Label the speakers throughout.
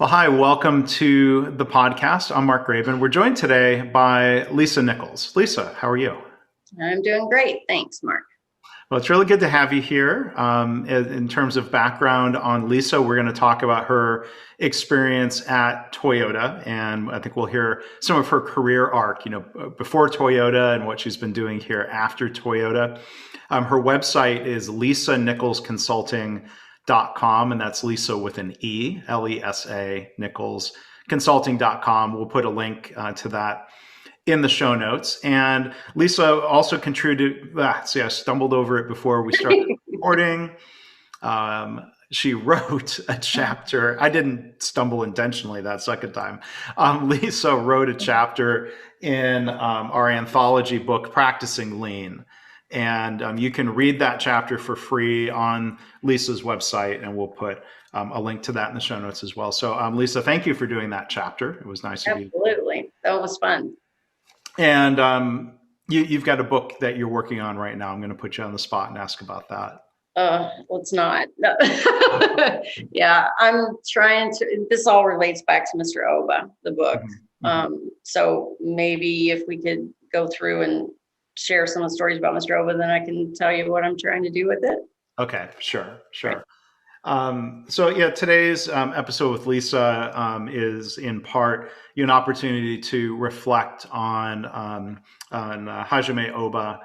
Speaker 1: Well, hi, welcome to the podcast. I'm Mark Graben. We're joined today by Lesa Nichols. Lesa, how are you?
Speaker 2: I'm doing great. Thanks, Mark.
Speaker 1: Well, it's really good to have you here. In terms of background on Lesa, we're going to talk about her experience at Toyota, and I think we'll hear some of her career arc, before Toyota and what she's been doing here after Toyota. Her website is lesanicholsconsulting.com, and that's Lesa with an E, Lesa Nichols Consulting.com. We'll put a link to that in the show notes. And Lesa also contributed, see, I stumbled over it before we started recording. She wrote a chapter. I didn't stumble intentionally that second time. Lesa wrote a chapter in our anthology book, Practicing Lean. And you can read that chapter for free on Lesa's website, and we'll put a link to that in the show notes as well. So, Lesa, thank you for doing that chapter. It was nice of you.
Speaker 2: Absolutely. That was fun.
Speaker 1: And you've got a book that you're working on right now. I'm going to put you on the spot and ask about that.
Speaker 2: Well, it's not. No. Yeah, I'm trying to. This all relates back to Mr. Oba, the book. So maybe if we could go through and share some of the stories about Mr. Oba, then I can tell you what I'm trying to do with it.
Speaker 1: Okay, sure. So yeah, today's episode with Lesa is in part an opportunity to reflect on Hajime Oba,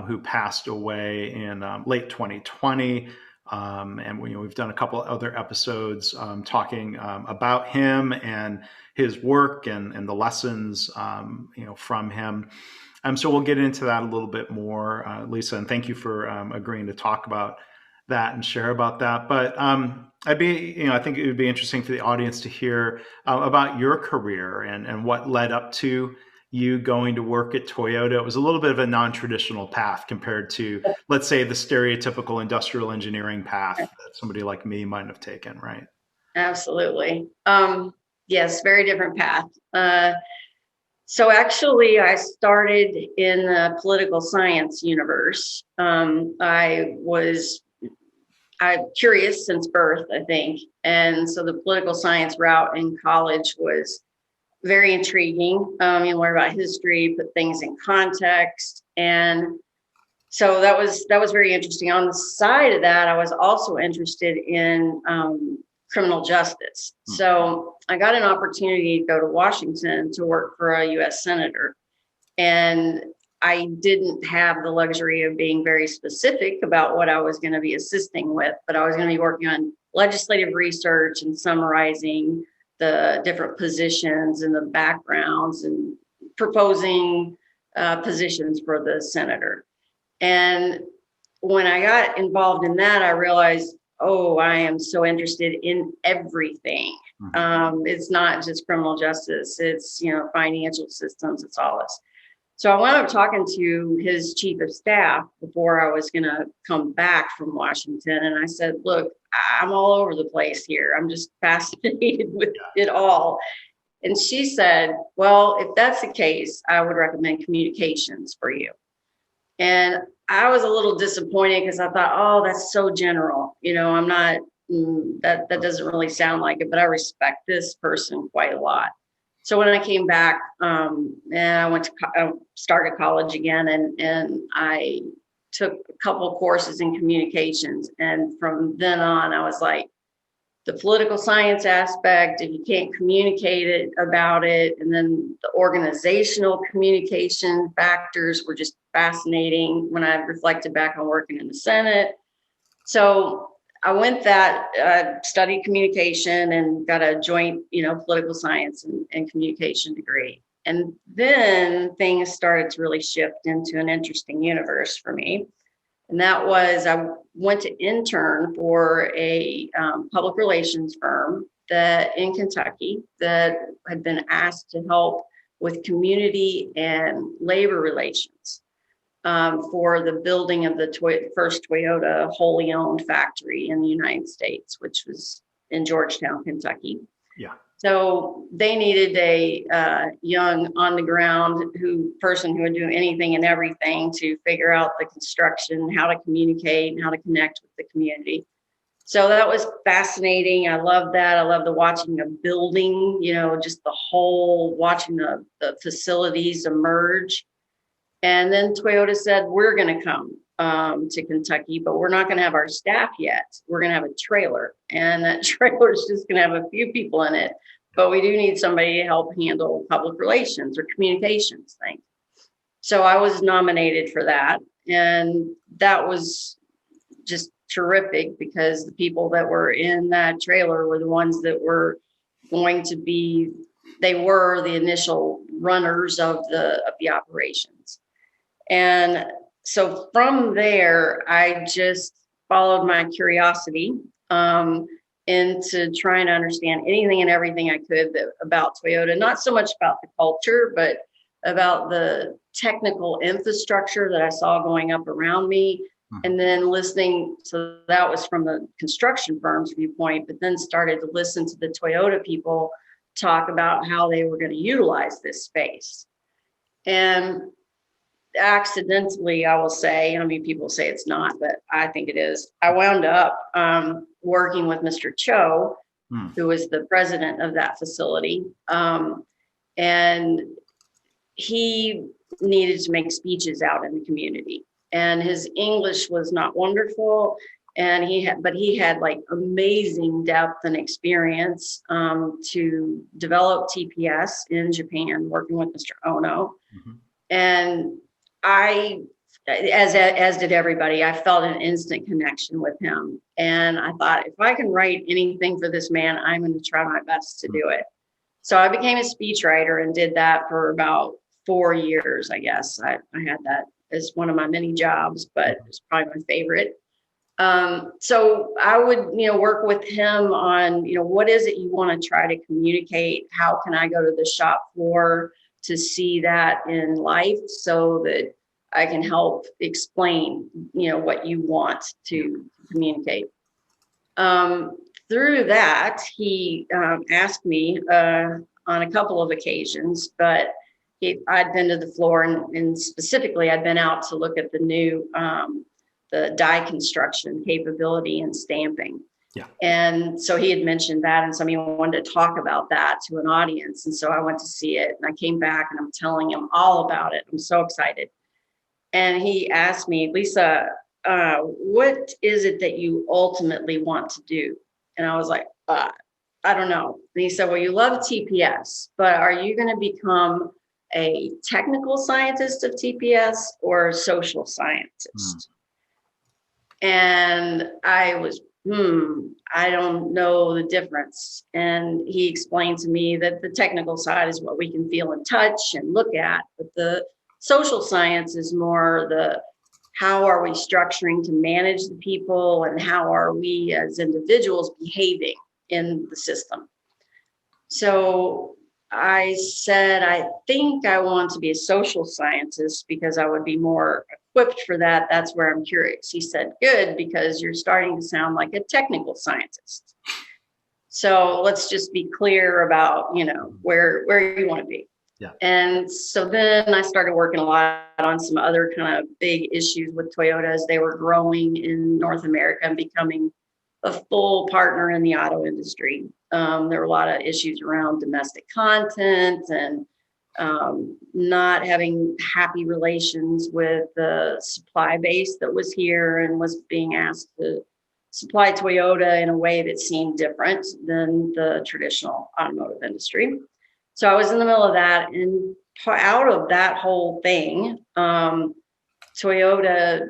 Speaker 1: who passed away in late 2020, and we've done a couple other episodes talking about him and his work and the lessons from him. So we'll get into that a little bit more, Lesa, and thank you for agreeing to talk about that and share about that. But I think it would be interesting for the audience to hear about your career and what led up to you going to work at Toyota. It was a little bit of a non-traditional path compared to, let's say, the stereotypical industrial engineering path that somebody like me might have taken, right?
Speaker 2: Absolutely. Yes, very different path. So actually, I started in the political science universe. I'm curious since birth, I think. And so the political science route in college was very intriguing. You learn about history, put things in context. And so that was very interesting. On the side of that, I was also interested in criminal justice. So I got an opportunity to go to Washington to work for a US senator. And I didn't have the luxury of being very specific about what I was going to be assisting with, but I was going to be working on legislative research and summarizing the different positions and the backgrounds and proposing positions for the senator. And when I got involved in that, I realized, oh, I am so interested in everything. It's not just criminal justice, it's, financial systems, it's all this. So I wound up talking to his chief of staff before I was going to come back from Washington. And I said, look, I'm all over the place here. I'm just fascinated with it all. And she said, well, if that's the case, I would recommend communications for you. And I was a little disappointed because I thought, oh, that's so general. I'm not, that doesn't really sound like it, but I respect this person quite a lot. So when I came back, and I started college again, and I took a couple of courses in communications. And from then on, I was like, the political science aspect, if you can't communicate it about it, and then the organizational communication factors were just fascinating when I reflected back on working in the Senate. So I studied communication and got a joint, political science and communication degree. And then things started to really shift into an interesting universe for me. And that was, I went to intern for a public relations firm in Kentucky that had been asked to help with community and labor relations. For the building of the first Toyota wholly owned factory in the United States, which was in Georgetown, Kentucky.
Speaker 1: Yeah.
Speaker 2: So they needed a young on the ground person who would do anything and everything to figure out the construction, how to communicate, and how to connect with the community. So that was fascinating. I love that. I love the watching a building, just the whole watching the facilities emerge. And then Toyota said, we're going to come to Kentucky, but we're not going to have our staff yet. We're going to have a trailer, and that trailer is just going to have a few people in it. But we do need somebody to help handle public relations or communications things. So I was nominated for that. And that was just terrific because the people that were in that trailer were the ones that were going to be, they were the initial runners of the operations. And so from there, I just followed my curiosity into trying to understand anything and everything I could about Toyota, not so much about the culture, but about the technical infrastructure that I saw going up around me. And then listening, so that was from the construction firm's viewpoint, but then started to listen to the Toyota people talk about how they were going to utilize this space. And accidentally, I will say, people say it's not, but I think it is. I wound up working with Mr. Cho, who was the president of that facility. And he needed to make speeches out in the community. And his English was not wonderful. And he had like amazing depth and experience to develop TPS in Japan, working with Mr. Ono. And I, as did everybody, I felt an instant connection with him. And I thought, if I can write anything for this man, I'm going to try my best to do it. So I became a speechwriter and did that for about 4 years, I guess. I had that as one of my many jobs, but it's probably my favorite. So I would, work with him on, what is it you want to try to communicate? How can I go to the shop floor to see that in life so that I can help explain, what you want to communicate. Through that, he asked me on a couple of occasions, but I'd been to the floor and specifically I'd been out to look at the new the die construction capability and stamping.
Speaker 1: Yeah.
Speaker 2: And so he had mentioned that, and somebody wanted to talk about that to an audience. And so I went to see it, and I came back and I'm telling him all about it. I'm so excited. And he asked me, Lesa, what is it that you ultimately want to do? And I was like, I don't know. And he said, well, you love TPS, but are you going to become a technical scientist of TPS or a social scientist? And I was, I don't know the difference. And he explained to me that the technical side is what we can feel and touch and look at, but the social science is more the how are we structuring to manage the people and how are we as individuals behaving in the system. So I said, I think I want to be a social scientist because I would be more equipped for that. That's where I'm curious. He said, good, because you're starting to sound like a technical scientist. So let's just be clear about, where you want to be.
Speaker 1: Yeah.
Speaker 2: And so then I started working a lot on some other kind of big issues with Toyota as they were growing in North America and becoming a full partner in the auto industry. There were a lot of issues around domestic content and not having happy relations with the supply base that was here and was being asked to supply Toyota in a way that seemed different than the traditional automotive industry. So I was in the middle of that, and out of that whole thing, Toyota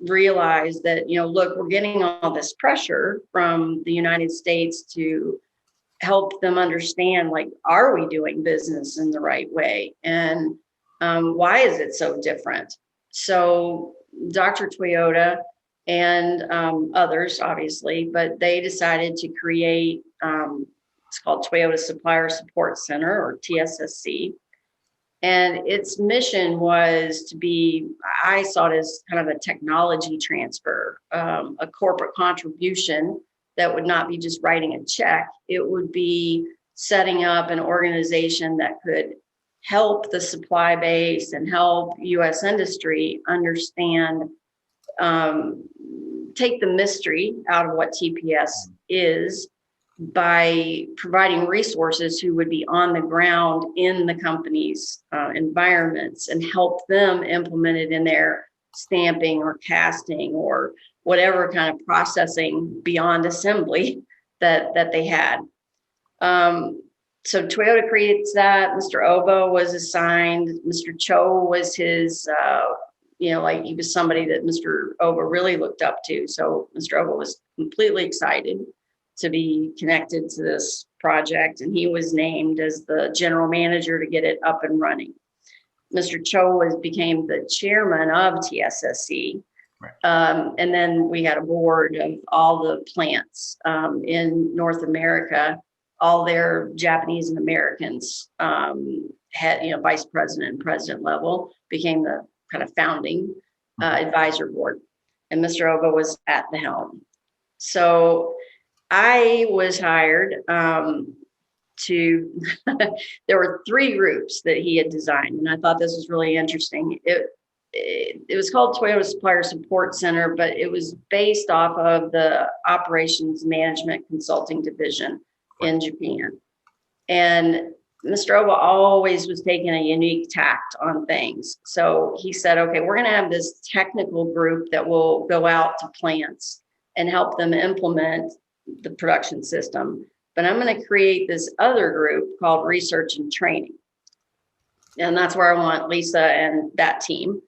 Speaker 2: realized that, look, we're getting all this pressure from the United States to help them understand, like, are we doing business in the right way? And why is it so different? So Dr. Toyota and others, obviously, but they decided to create, it's called Toyota Supplier Support Center, or TSSC. And its mission was to be, I saw it as kind of a technology transfer, a corporate contribution that would not be just writing a check. It would be setting up an organization that could help the supply base and help U.S. industry understand take the mystery out of what TPS is by providing resources who would be on the ground in the company's environments and help them implement it in their stamping or casting or whatever kind of processing beyond assembly that they had. So Toyota creates that. Mr. Oba was assigned. Mr. Cho was his, like he was somebody that Mr. Oba really looked up to. So Mr. Oba was completely excited to be connected to this project, and he was named as the general manager to get it up and running. Mr. Cho became the chairman of TSSC.
Speaker 1: Right.
Speaker 2: And then we had a board of all the plants in North America. All their Japanese and Americans had, vice president and president level became the kind of founding advisor board. And Mr. Oba was at the helm. So I was hired to, there were 3 groups that he had designed. And I thought this was really interesting. It was called Toyota Supplier Support Center, but it was based off of the Operations Management Consulting Division in Japan. And Mr. Oba always was taking a unique tact on things. So he said, okay, we're going to have this technical group that will go out to plants and help them implement the production system. But I'm going to create this other group called Research and Training. And that's where I want Lesa and that team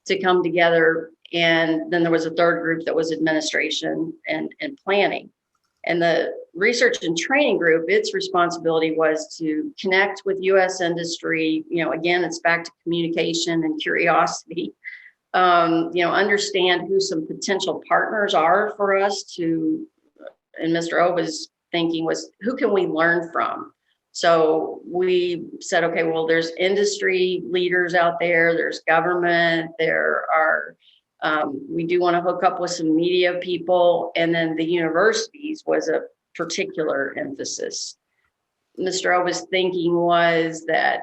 Speaker 2: to come together. And then there was a third group that was administration and planning. And the Research and Training group, its responsibility was to connect with U.S. industry. Again, it's back to communication and curiosity. Understand who some potential partners are for us to, and Mr. Oba's thinking was, who can we learn from? So we said, okay, well, there's industry leaders out there, there's government, there are, we do want to hook up with some media people, and then the universities was a particular emphasis. Mr. Oba's thinking was that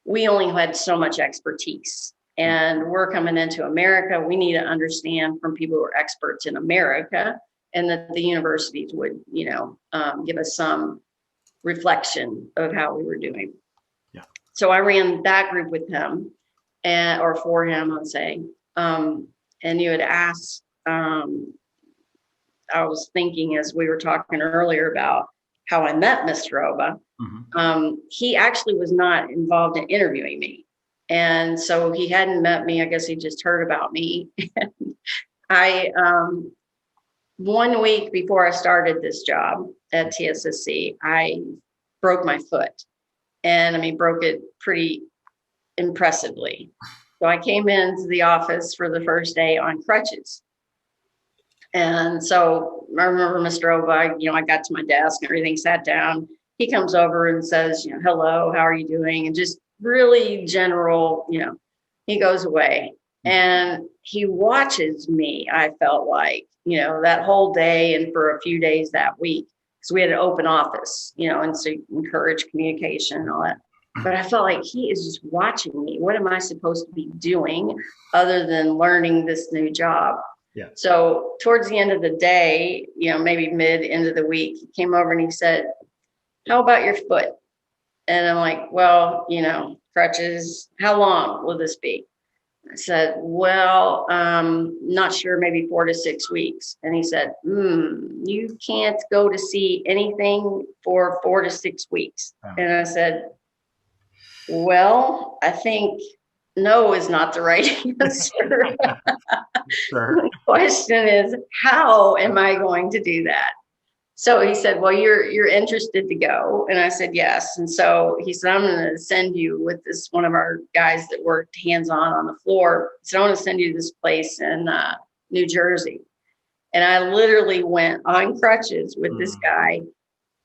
Speaker 2: we only had so much expertise, and we're coming into America. We need to understand from people who are experts in America, and that the universities would, give us some reflection of how we were doing.
Speaker 1: Yeah.
Speaker 2: So I ran that group with him, or for him, I'd say. And you had asked, I was thinking as we were talking earlier about how I met Mr. Oba. Mm-hmm. He actually was not involved in interviewing me. And so he hadn't met me. I guess he just heard about me. I, 1 week before I started this job at TSSC, I broke my foot, and broke it pretty impressively. So I came into the office for the first day on crutches. And so I remember Mr. Oba, I got to my desk and everything, sat down. He comes over and says, hello, how are you doing? And just really general, he goes away and he watches me. I felt like, that whole day and for a few days that week, because we had an open office, and so you encourage communication and all that. But I felt like he is just watching me. What am I supposed to be doing other than learning this new job?
Speaker 1: Yeah. So
Speaker 2: towards the end of the day, maybe end of the week, he came over and he said, how about your foot? And I'm like, well, crutches, how long will this be? I said, well, not sure, maybe 4 to 6 weeks. And he said, you can't go to see anything for 4 to 6 weeks. Oh. And I said, well, I think no is not the right answer.
Speaker 1: Sure.
Speaker 2: The question is, how am I going to do that? So he said, well, you're interested to go. And I said, yes. And so he said, I'm going to send you with one of our guys that worked hands-on on the floor. He said, I want to send you to this place in New Jersey. And I literally went on crutches with this guy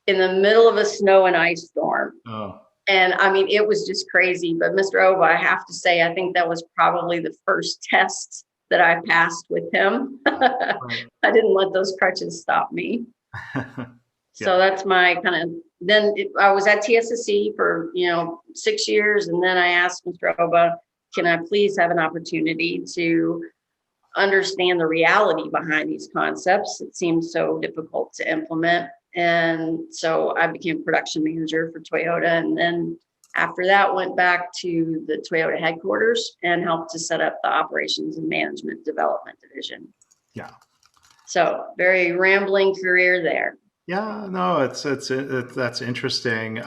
Speaker 2: in the middle of a snow and ice storm. Oh. And it was just crazy. But Mr. Oba, I have to say, I think that was probably the first test that I passed with him. Right. I didn't let those crutches stop me. Yeah. So that's my kind of, then I was at TSSC for, 6 years. And then I asked Mr. Oba, can I please have an opportunity to understand the reality behind these concepts. It seemed so difficult to implement. And so I became production manager for Toyota. And then after that, went back to the Toyota headquarters and helped to set up the operations and management development division.
Speaker 1: Yeah.
Speaker 2: So very rambling career there.
Speaker 1: Yeah, no, that's interesting.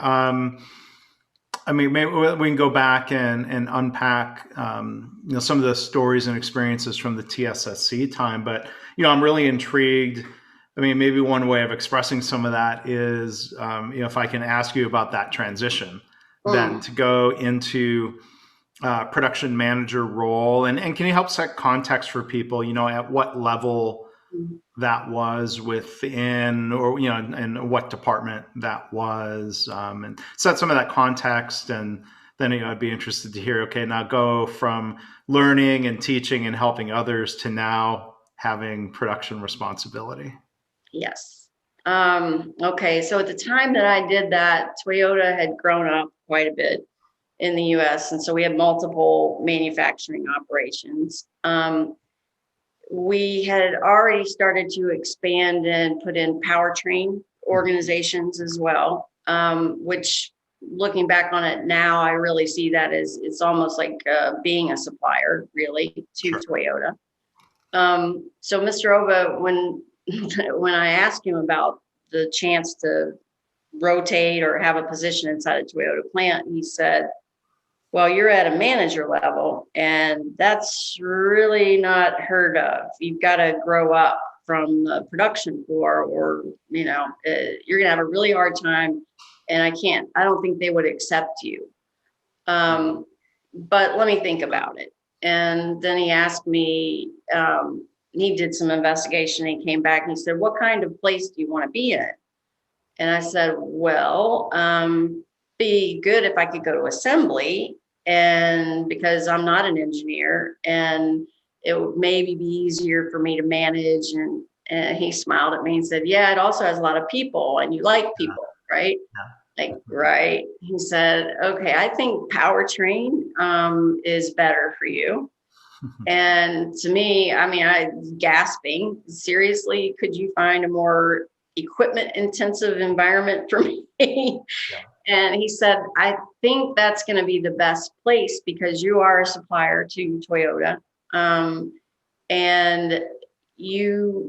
Speaker 1: I mean, maybe we can go back and unpack, some of the stories and experiences from the TSSC time. But I'm really intrigued. I mean, maybe one way of expressing some of that is, if I can ask you about that transition, then to go into production manager role, and can you help set context for people? At what level that was within, or and what department that was, and set some of that context. And then I'd be interested to hear, okay, now go from learning and teaching and helping others to now having production responsibility.
Speaker 2: Yes. Okay. So at the time that I did that, Toyota had grown up quite a bit in the US. And so we had multiple manufacturing operations. We had already started to expand and put in powertrain organizations as well, which, looking back on it now, I really see that as it's almost like being a supplier, really, to
Speaker 1: Sure.
Speaker 2: Toyota. So Mr. Oba, when I asked him about the chance to rotate or have a position inside a Toyota plant, he said, well, you're at a manager level, and that's really not heard of. You've got to grow up from the production floor, or, you're going to have a really hard time. And I don't think they would accept you. But let me think about it. And then he asked me, he did some investigation, and he came back and he said, what kind of place do you want to be in? And I said, well, be good if I could go to assembly, and because I'm not an engineer, and it would maybe be easier for me to manage. And he smiled at me and said, yeah, it also has a lot of people, and you like people, right? Like, right. He said, okay, I think powertrain is better for you. And to me, I mean, I was gasping. Seriously, could you find a more equipment intensive environment for me?
Speaker 1: Yeah.
Speaker 2: And he said, I think that's going to be the best place because you are a supplier to Toyota. And you're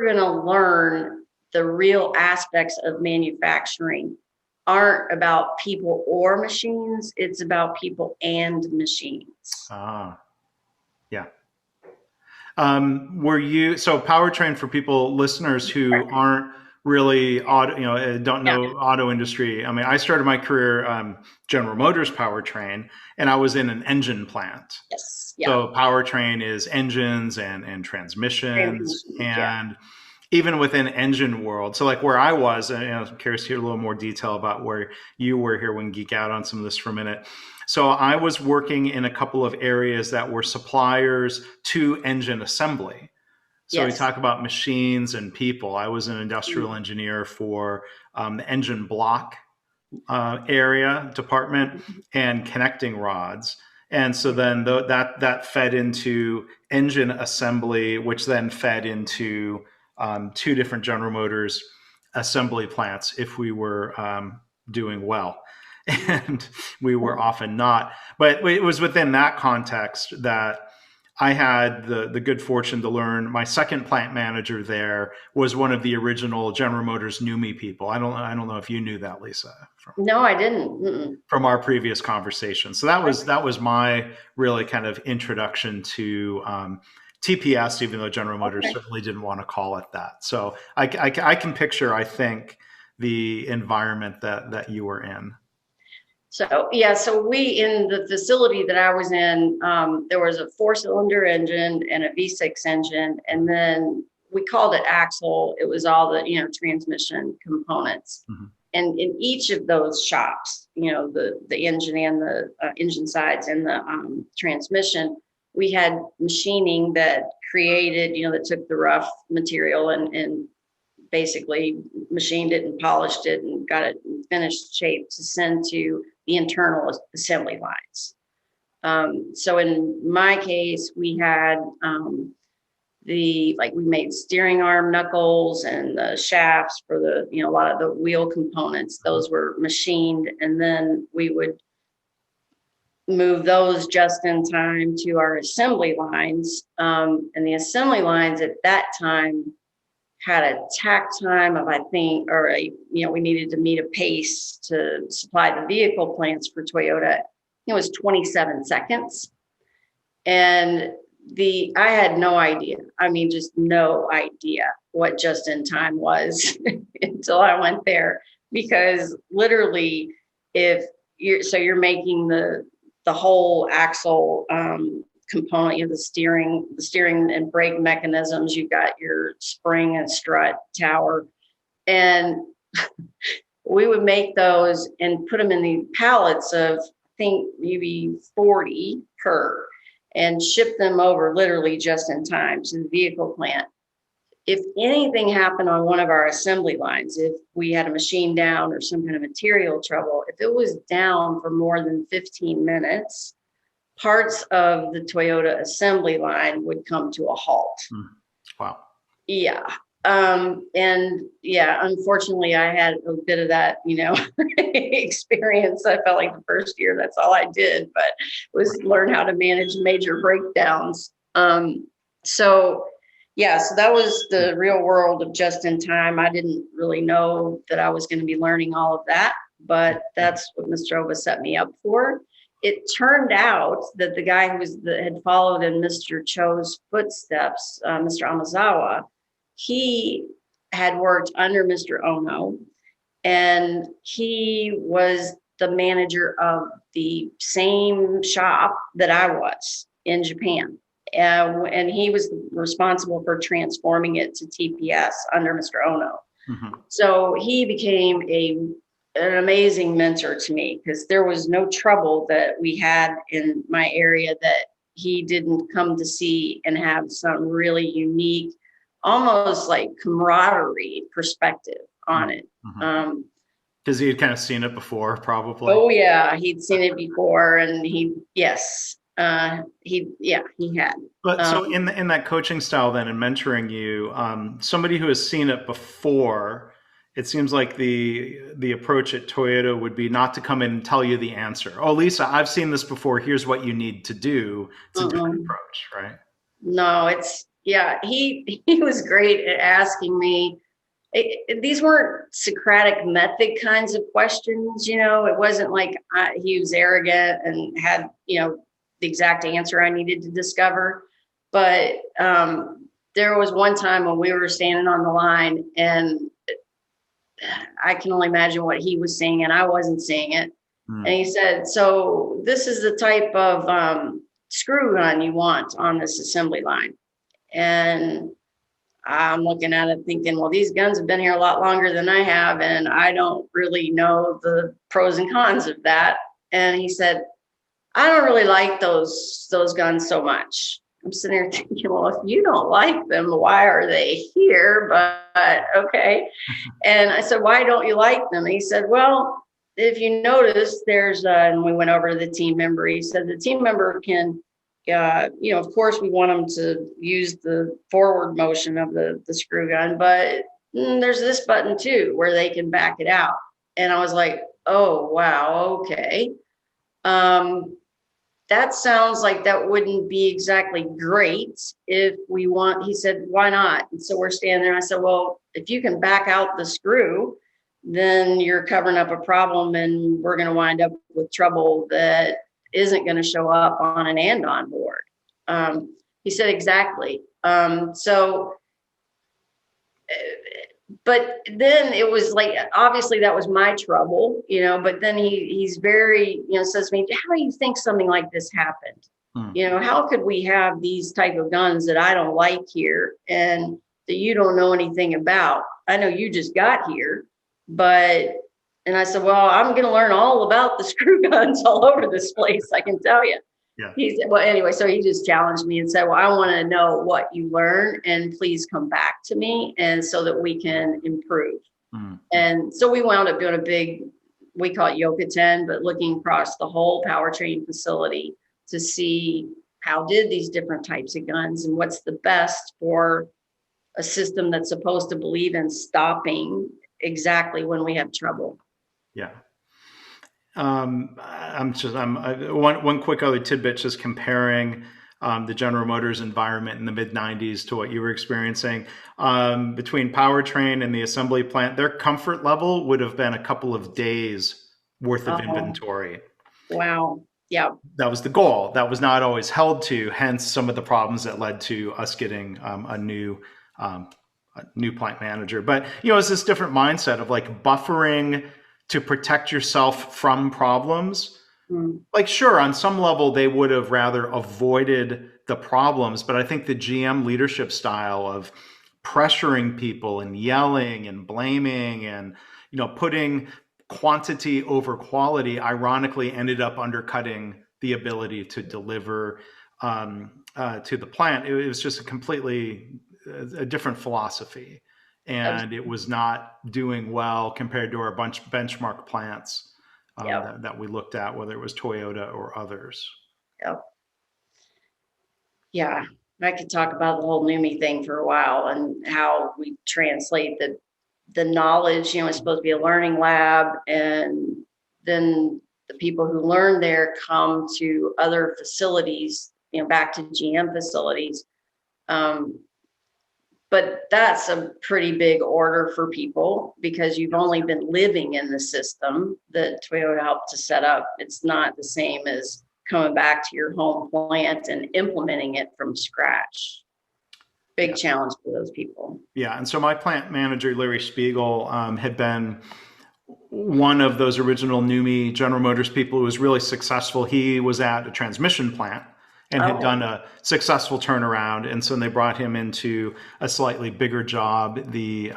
Speaker 2: going to learn the real aspects of manufacturing aren't about people or machines. It's about people and machines.
Speaker 1: Yeah. So powertrain, for people, listeners who aren't really auto, don't know auto industry. I mean, I started my career, General Motors powertrain, and I was in an engine plant.
Speaker 2: Yes. Yeah.
Speaker 1: So powertrain is engines and transmissions, and even within engine world. So like where I was, and I'm curious to hear a little more detail about where you were here. We can geek out on some of this for a minute. So I was working in a couple of areas that were suppliers to engine assembly. So we talk about machines and people. I was an industrial engineer for the engine block area department and connecting rods. And so then that fed into engine assembly, which then fed into two different General Motors assembly plants if we were doing well. And we were often not. But it was within that context that I had the good fortune to learn. My second plant manager there was one of the original General Motors NUMMI people. I don't know if you knew that, Lesa.
Speaker 2: No, I didn't.
Speaker 1: From our previous conversation. So that was my really kind of introduction to TPS, even though General Motors certainly didn't want to call it that. So I can picture, I think, the environment that you were in.
Speaker 2: So we, in the facility that I was in, there was a 4-cylinder engine and a V6 engine, and then we called it axle. It was all the transmission components. Mm-hmm. And in each of those shops, the engine and the engine sides and the transmission, we had machining that created, that took the rough material and basically machined it and polished it and got it in finished shape to send to the internal assembly lines. So in my case, we had we made steering arm knuckles and the shafts for the, a lot of the wheel components. Those were machined, and then we would move those just in time to our assembly lines. And the assembly lines at that time had a tack time of, I think, we needed to meet a pace to supply the vehicle plants for Toyota. It was 27 seconds. And I had no idea. I mean, just no idea what just in time was until I went there, because literally you're making the whole axle component, the steering and brake mechanisms. You've got your spring and strut tower, and we would make those and put them in the pallets of, I think, maybe 40 per, and ship them over literally just in time to the vehicle plant. If anything happened on one of our assembly lines, if we had a machine down or some kind of material trouble, if it was down for more than 15 minutes, parts of the Toyota assembly line would come to a halt.
Speaker 1: Wow.
Speaker 2: Yeah. Unfortunately I had a bit of that, experience. I felt like the first year, that's all I did, but was learn how to manage major breakdowns. So that was the real world of just in time. I didn't really know that I was going to be learning all of that, but that's what Mr. Oba set me up for. It turned out that the guy who had followed in Mr. Cho's footsteps, Mr. Amazawa, he had worked under Mr. Ono, and he was the manager of the same shop that I was in Japan. And he was responsible for transforming it to TPS under Mr. Ono. Mm-hmm. So he became an amazing mentor to me, because there was no trouble that we had in my area that he didn't come to see and have some really unique, almost like camaraderie perspective on it. Mm-hmm.
Speaker 1: Because he had kind of seen it before, probably.
Speaker 2: Oh yeah, he'd seen it before, and he had.
Speaker 1: But so in that coaching style then, and mentoring you, somebody who has seen it before, it seems like the approach at Toyota would be not to come in and tell you the answer. Oh, Lisa, I've seen this before. Here's what you need to do. It's a different approach, right?
Speaker 2: No, he was great at asking me. These weren't Socratic method kinds of questions, It wasn't like he was arrogant and had, the exact answer I needed to discover. But there was one time when we were standing on the line, and I can only imagine what he was seeing, and I wasn't seeing it. And he said, so this is the type of screw gun you want on this assembly line. And I'm looking at it thinking, well, these guns have been here a lot longer than I have, and I don't really know the pros and cons of that. And he said, I don't really like those guns so much. I'm sitting there thinking, well, if you don't like them, why are they here? But okay. And I said, why don't you like them? And he said, well, if you notice, and we went over to the team member. He said the team member can, of course, we want them to use the forward motion of the screw gun, but there's this button too where they can back it out. And I was like, oh, wow, okay. That sounds like that wouldn't be exactly great if we want. He said, why not? And so we're standing there. And I said, well, if you can back out the screw, then you're covering up a problem, and we're going to wind up with trouble that isn't going to show up on an and-on board. He said, exactly. But then it was like, obviously that was my trouble, but then he's very, says to me, how do you think something like this happened? How could we have these type of guns that I don't like here and that you don't know anything about? I know you just got here, and I said, well, I'm going to learn all about the screw guns all over this place, I can tell you. Yeah. He said, well, anyway, so he just challenged me and said, well, I want to know what you learn, and please come back to me, and so that we can improve. And so we wound up doing a big, we call it Yokoten, but looking across the whole powertrain facility to see how did these different types of guns and what's the best for a system that's supposed to believe in stopping exactly when we have trouble.
Speaker 1: Yeah. One quick other tidbit, just comparing the General Motors environment in the mid 90s to what you were experiencing. Between powertrain and the assembly plant, their comfort level would have been a couple of days worth of
Speaker 2: Oh,
Speaker 1: inventory.
Speaker 2: wow. Yeah.
Speaker 1: That was the goal. That was not always held to, hence some of the problems that led to us getting um, a new plant manager. But, it's this different mindset of like buffering to protect yourself from problems.
Speaker 2: Mm.
Speaker 1: Like, sure, on some level, they would have rather avoided the problems. But I think the GM leadership style of pressuring people and yelling and blaming and, putting quantity over quality, ironically ended up undercutting the ability to deliver to the plant. It was just a different philosophy, and it was not doing well compared to our benchmark plants
Speaker 2: Yeah.
Speaker 1: that we looked at, whether it was Toyota or others.
Speaker 2: Yeah. Yeah. I could talk about the whole NUMI thing for a while and how we translate the knowledge. It's supposed to be a learning lab, and then the people who learn there come to other facilities, back to GM facilities. But that's a pretty big order for people because you've only been living in the system that Toyota helped to set up. It's not the same as coming back to your home plant and implementing it from scratch. Big challenge for those people.
Speaker 1: Yeah, and so my plant manager, Larry Spiegel, had been one of those original NUMI General Motors people who was really successful. He was at a transmission plant and had done a successful turnaround. And so they brought him into a slightly bigger job, the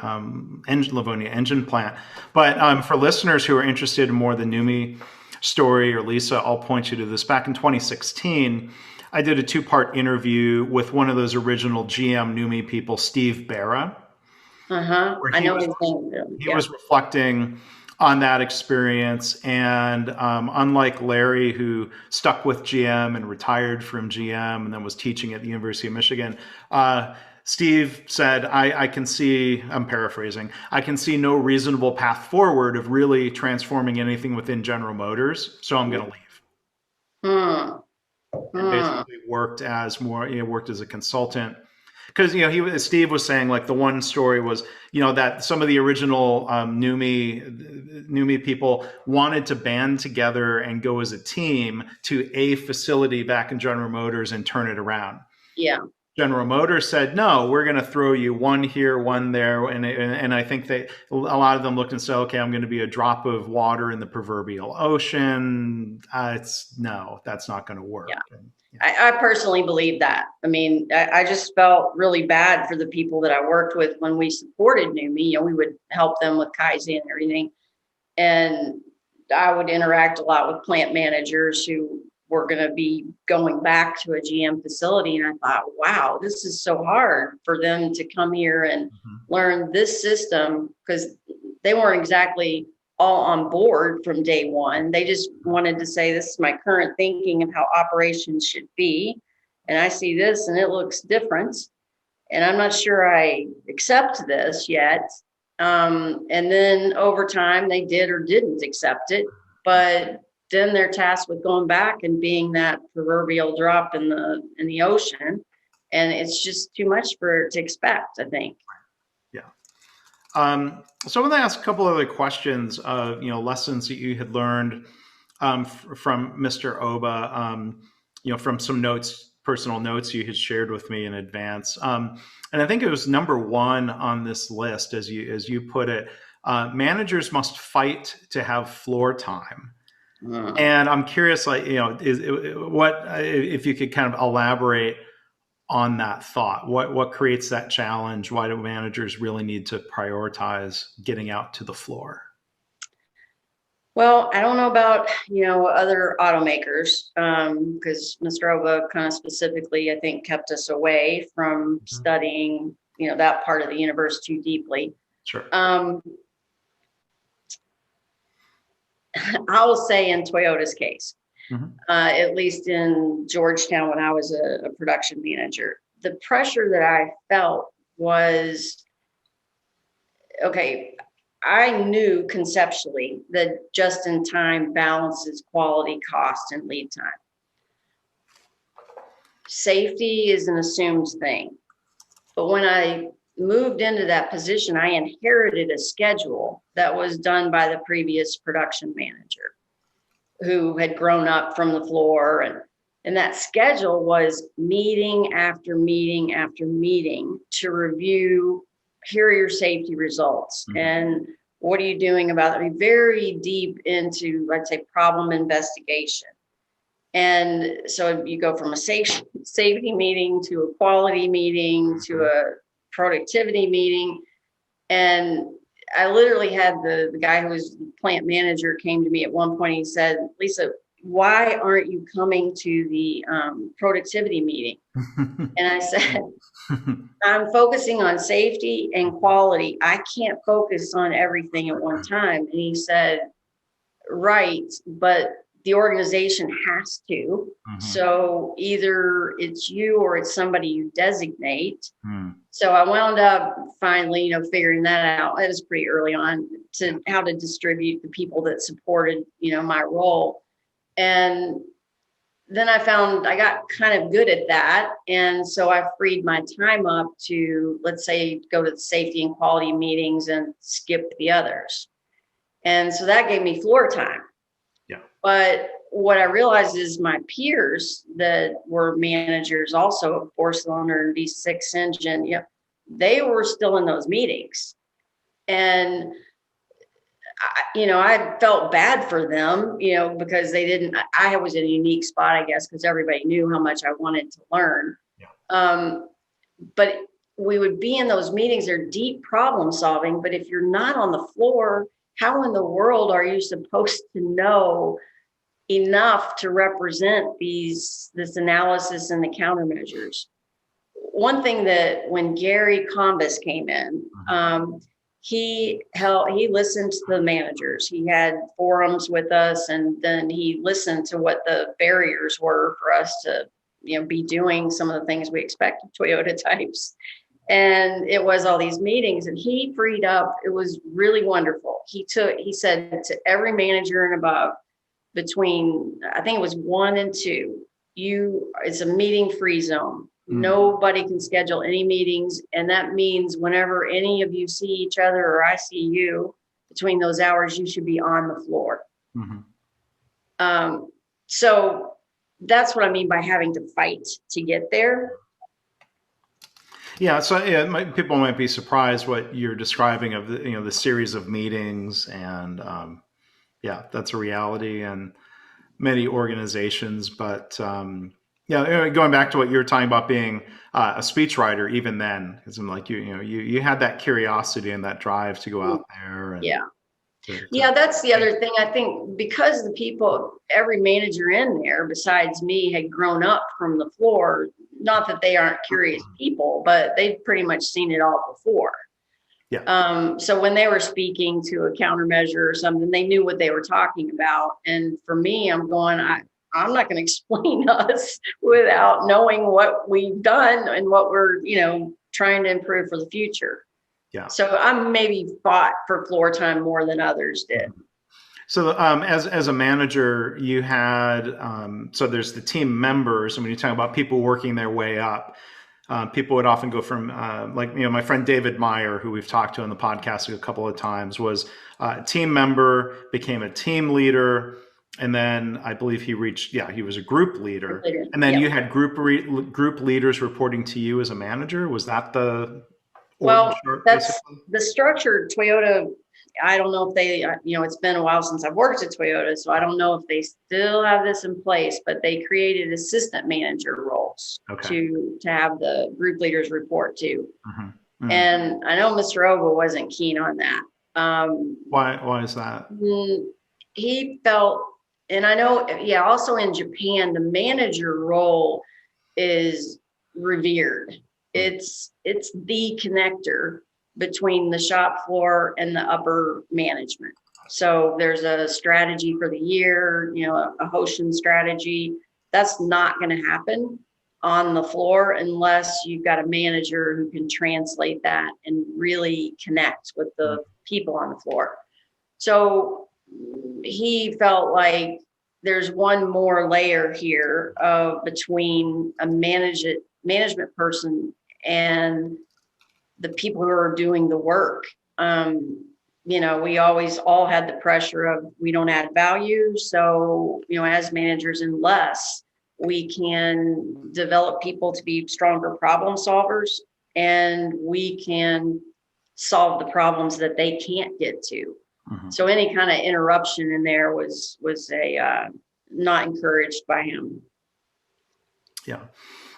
Speaker 1: Livonia engine plant. But for listeners who are interested in more the NUMI story, or Lesa, I'll point you to this. Back in 2016, I did a two-part interview with one of those original GM NUMI people, Steve Barra.
Speaker 2: I know his name.
Speaker 1: He was reflecting on that experience, and unlike Larry, who stuck with GM and retired from GM and then was teaching at the University of Michigan, Steve said, I can see, I'm paraphrasing, I can see no reasonable path forward of really transforming anything within General Motors, so I'm going to leave. And basically worked as a consultant. Because Steve was saying, like, the one story was that some of the original NUMI people wanted to band together and go as a team to a facility back in General Motors and turn it around.
Speaker 2: Yeah.
Speaker 1: General Motors said, no, we're going to throw you one here, one there. And I think a lot of them looked and said, okay, I'm going to be a drop of water in the proverbial ocean. That's not going to work.
Speaker 2: Yeah. I personally believe that. I mean, I just felt really bad for the people that I worked with when we supported NUMI. We would help them with Kaizen and everything. And I would interact a lot with plant managers who were going to be going back to a GM facility. And I thought, wow, this is so hard for them to come here and learn this system, because they weren't exactly all on board from day one. They just wanted to say, this is my current thinking of how operations should be. And I see this and it looks different. And I'm not sure I accept this yet. And then over time they did or didn't accept it. But then they're tasked with going back and being that proverbial drop in the ocean. And it's just too much to expect, I think.
Speaker 1: Yeah. So I want to ask a couple other questions of lessons that you had learned from Mr. Oba, from some personal notes you had shared with me in advance. And I think it was number one on this list, as you put it. Managers must fight to have floor time. And I'm curious, if you could kind of elaborate on that thought. What creates that challenge? Why do managers really need to prioritize getting out to the floor?
Speaker 2: Well, I don't know about, other automakers, because Mr. Oba kind of specifically, I think, kept us away from studying, that part of the universe too deeply.
Speaker 1: Sure.
Speaker 2: I will say in Toyota's case, at least in Georgetown when I was a production manager. The pressure that I felt was, okay, I knew conceptually that just-in-time balances quality, cost, and lead time. Safety is an assumed thing. But when I moved into that position, I inherited a schedule that was done by the previous production manager who had grown up from the floor. And that schedule was meeting after meeting after meeting to review, here are your safety results. And what are you doing about it? I mean, very deep into, let's say, problem investigation. And so you go from a safety meeting to a quality meeting to a productivity meeting. And I literally had the guy who was the plant manager came to me at one point. He said, Lesa, why aren't you coming to the productivity meeting? And I said, I'm focusing on safety and quality. I can't focus on everything at one time. And he said, right, but the organization has to. So either it's you or it's somebody you designate. So I wound up finally, figuring that out. It was pretty early on to how to distribute the people that supported, my role. And then I found I got kind of good at that. And so I freed my time up to, let's say, go to the safety and quality meetings and skip the others. And so that gave me floor time. But what I realized is my peers that were managers also of 4-cylinder and V6 engine, they were still in those meetings. And, I felt bad for them, because they didn't, I was in a unique spot, I guess, because everybody knew how much I wanted to learn. But we would be in those meetings, they're deep problem solving. But if you're not on the floor, how in the world are you supposed to know enough to represent this analysis and the countermeasures? One thing that when Gary Combus came in, he listened to the managers. He had forums with us, and then he listened to what the barriers were for us to, be doing some of the things we expect of Toyota types. And it was all these meetings, and he freed up. It was really wonderful. He said to every manager and above, between, I think it was 1 and 2, it's a meeting free zone. Nobody can schedule any meetings. And that means whenever any of you see each other or I see you between those hours, you should be on the floor. So that's what I mean by having to fight to get there.
Speaker 1: Yeah, so people might be surprised what you're describing of the series of meetings, and that's a reality in many organizations. But going back to what you were talking about being a speechwriter, even then, because I'm like you had that curiosity and that drive to go out there. And
Speaker 2: that's the other thing. I think because every manager in there besides me had grown up from the floor. Not that they aren't curious people, but they've pretty much seen it all before. So when they were speaking to a countermeasure or something, they knew what they were talking about. And for me, I'm going, I'm not going to explain us without knowing what we've done and what we're, trying to improve for the future. So I maybe fought for floor time more than others did.
Speaker 1: So as a manager, you had, so there's the team members, and when you talk about people working their way up, people would often go from, my friend David Meyer, who we've talked to on the podcast a couple of times, was a team member, became a team leader, and then I believe he was a group leader. And then you had group leaders reporting to you as a manager. Was that the
Speaker 2: that's basically the structure Toyota. I don't know if they, it's been a while since I've worked at Toyota, so I don't know if they still have this in place, but they created assistant manager roles to have the group leaders report to. And I know Mr. Oba wasn't keen on that.
Speaker 1: Why is that?
Speaker 2: He felt, and I know, also in Japan, the manager role is revered. It's the connector between the shop floor and the upper management. So there's a strategy for the year, a Hoshin strategy. That's not going to happen on the floor unless you've got a manager who can translate that and really connect with the people on the floor. So he felt like there's one more layer here of between a management person and the people who are doing the work. We always all had the pressure of we don't add value. So, as managers, unless we can develop people to be stronger problem solvers and we can solve the problems that they can't get to. So any kind of interruption in there was not encouraged by him.
Speaker 1: Yeah.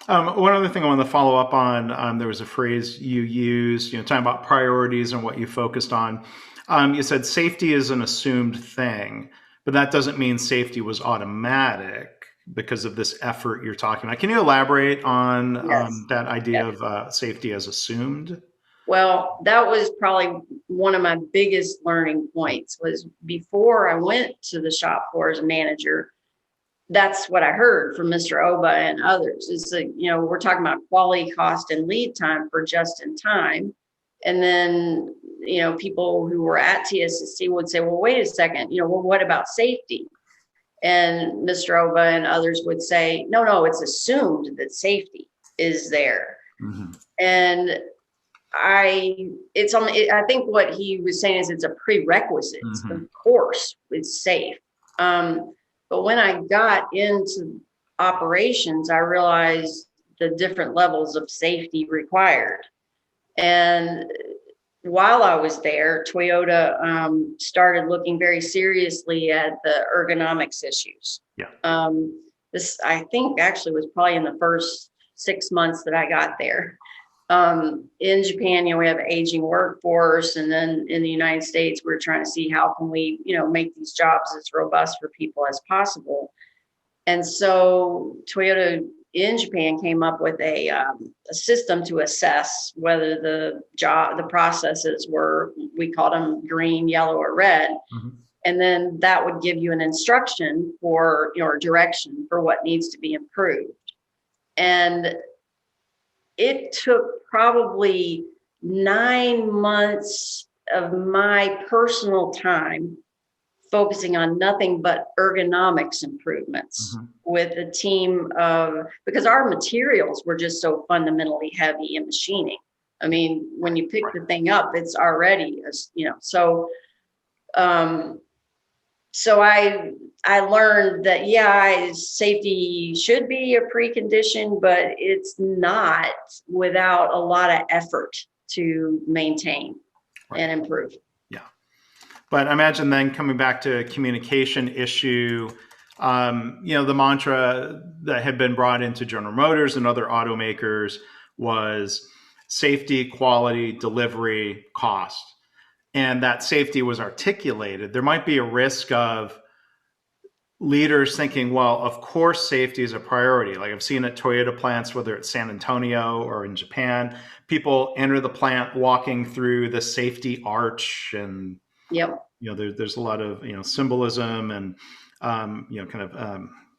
Speaker 1: One other thing I wanted to follow up on, there was a phrase you used, talking about priorities and what you focused on. You said safety is an assumed thing, but that doesn't mean safety was automatic because of this effort you're talking about. Can you elaborate on that idea of safety as assumed?
Speaker 2: Well, that was probably one of my biggest learning points was before I went to the shop floor as a manager. That's what I heard from Mr. Oba and others is we're talking about quality, cost, and lead time for just in time. And then, people who were at TSSC would say, well, wait a second, what about safety? And Mr. Oba and others would say, no, it's assumed that safety is there. And I think what he was saying is it's a prerequisite. Of course, it's safe. But when I got into operations, I realized the different levels of safety required. And while I was there, Toyota started looking very seriously at the ergonomics issues.
Speaker 1: Yeah.
Speaker 2: This, I think, actually was probably in the first 6 months that I got there. In Japan, we have an aging workforce, and then in the United States, we're trying to see how can we, make these jobs as robust for people as possible. And so Toyota in Japan came up with a system to assess whether the processes were, we called them green, yellow, or red. And then that would give you an instruction for, or direction for what needs to be improved. And it took probably 9 months of my personal time focusing on nothing but ergonomics improvements with a team because our materials were just so fundamentally heavy in machining. I mean, when you pick the thing up, it's already, so I learned that, safety should be a precondition, but it's not without a lot of effort to maintain and improve.
Speaker 1: Yeah. But I imagine then coming back to a communication issue, the mantra that had been brought into General Motors and other automakers was safety, quality, delivery, cost. And that safety was articulated. There might be a risk of leaders thinking, well, of course, safety is a priority. Like I've seen at Toyota plants, whether it's San Antonio or in Japan, people enter the plant walking through the safety arch, and there's a lot of symbolism and